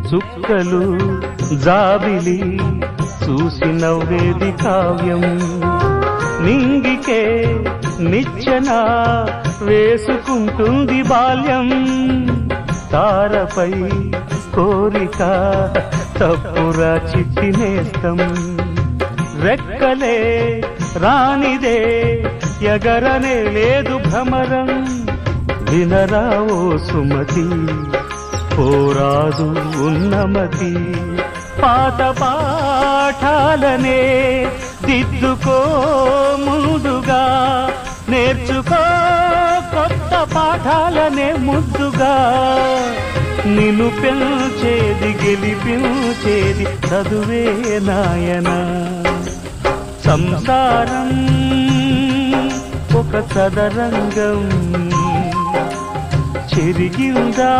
చుక్కలు జాబిలి చూసి నవ్వేది కావ్యం నింగికే నిచ్చెన వేసుకుంటుంది బాల్యం తారపై కోరిక తప్పురా చిట్టి నేస్తం రెక్కలే రానిదే ఎగరనే లేదు భ్రమరం వినరా ఓ సుమతి పోరాదు ఉన్నమతి పాత పాఠాలనే దిద్దుకో ముందుగా నేర్చుకో కొత్త పాఠాలనే ముద్దుగా నిన్ను పెంచేది గెలిపించేది చదువే నాయనా సంసారం ఒక చదరంగం చెరిగిందా